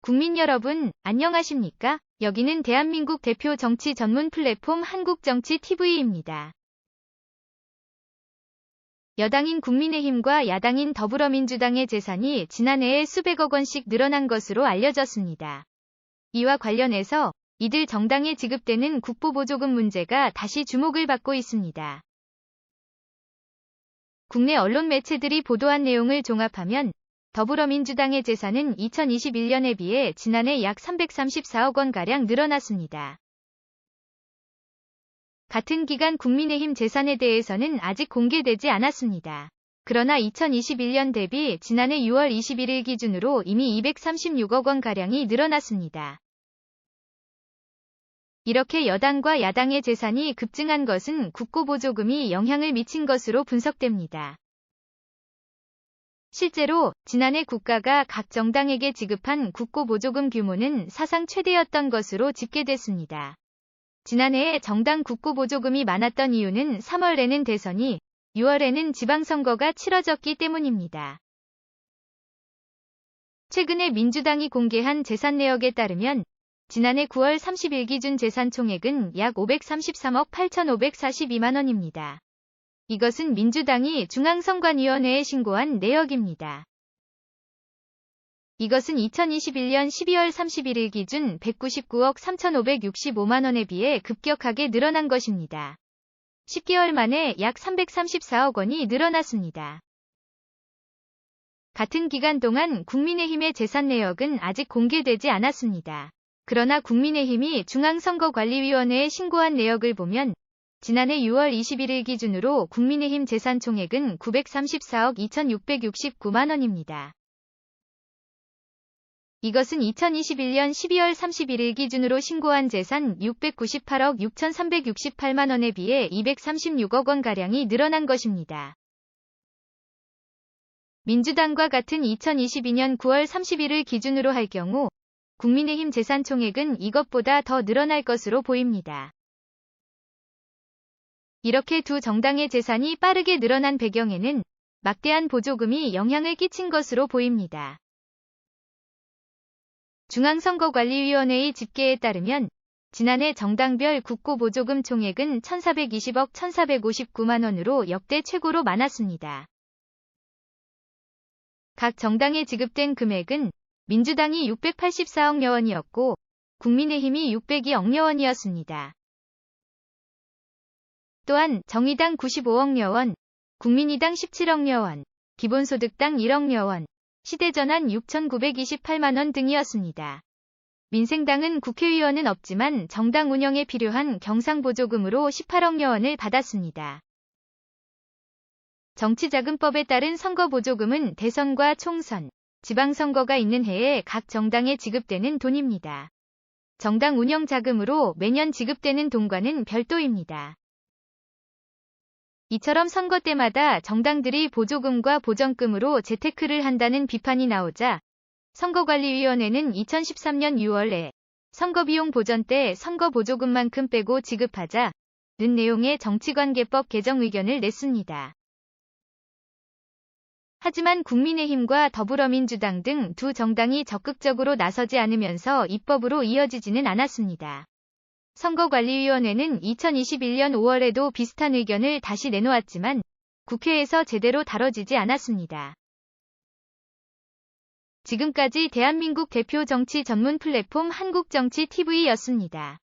국민 여러분, 안녕하십니까? 여기는 대한민국 대표 정치 전문 플랫폼 한국정치TV입니다. 여당인 국민의힘과 야당인 더불어민주당의 재산이 지난해에 수백억 원씩 늘어난 것으로 알려졌습니다. 이와 관련해서 이들 정당에 지급되는 국보보조금 문제가 다시 주목을 받고 있습니다. 국내 언론 매체들이 보도한 내용을 종합하면 더불어민주당의 재산은 2021년에 비해 지난해 약 334억 원가량 늘어났습니다. 같은 기간 국민의힘 재산에 대해서는 아직 공개되지 않았습니다. 그러나 2021년 대비 지난해 6월 21일 기준으로 이미 236억 원가량이 늘어났습니다. 이렇게 여당과 야당의 재산이 급증한 것은 국고보조금이 영향을 미친 것으로 분석됩니다. 실제로 지난해 국가가 각 정당에게 지급한 국고보조금 규모는 사상 최대였던 것으로 집계됐습니다. 지난해에 정당 국고보조금이 많았던 이유는 3월에는 대선이, 6월에는 지방선거가 치러졌기 때문입니다. 최근에 민주당이 공개한 재산 내역에 따르면 지난해 9월 30일 기준 재산 총액은 약 533억 8,542만 원입니다. 이것은 민주당이 중앙선관위원회에 신고한 내역입니다. 이것은 2021년 12월 31일 기준 199억 3,565만 원에 비해 급격하게 늘어난 것입니다. 10개월 만에 약 334억 원이 늘어났습니다. 같은 기간 동안 국민의힘의 재산 내역은 아직 공개되지 않았습니다. 그러나 국민의힘이 중앙선거관리위원회에 신고한 내역을 보면 지난해 6월 21일 기준으로 국민의힘 재산 총액은 934억 2,669만 원입니다. 이것은 2021년 12월 31일 기준으로 신고한 재산 698억 6,368만 원에 비해 236억 원가량이 늘어난 것입니다. 민주당과 같은 2022년 9월 31일 기준으로 할 경우 국민의힘 재산 총액은 이것보다 더 늘어날 것으로 보입니다. 이렇게 두 정당의 재산이 빠르게 늘어난 배경에는 막대한 보조금이 영향을 끼친 것으로 보입니다. 중앙선거관리위원회의 집계에 따르면 지난해 정당별 국고보조금 총액은 1,420억 1,459만 원으로 역대 최고로 많았습니다. 각 정당에 지급된 금액은 민주당이 684억여 원이었고 국민의힘이 602억여 원이었습니다. 또한 정의당 95억여 원, 국민의당 17억여 원, 기본소득당 1억여 원, 시대전환 6,928만 원 등이었습니다. 민생당은 국회의원은 없지만 정당 운영에 필요한 경상보조금으로 18억여 원을 받았습니다. 정치자금법에 따른 선거보조금은 대선과 총선, 지방선거가 있는 해에 각 정당에 지급되는 돈입니다. 정당 운영 자금으로 매년 지급되는 돈과는 별도입니다. 이처럼 선거 때마다 정당들이 보조금과 보전금으로 재테크를 한다는 비판이 나오자 선거관리위원회는 2013년 6월에 선거비용 보전 때 선거보조금만큼 빼고 지급하자는 내용의 정치관계법 개정 의견을 냈습니다. 하지만 국민의힘과 더불어민주당 등 두 정당이 적극적으로 나서지 않으면서 입법으로 이어지지는 않았습니다. 선거관리위원회는 2021년 5월에도 비슷한 의견을 다시 내놓았지만 국회에서 제대로 다뤄지지 않았습니다. 지금까지 대한민국 대표 정치 전문 플랫폼 한국정치TV였습니다.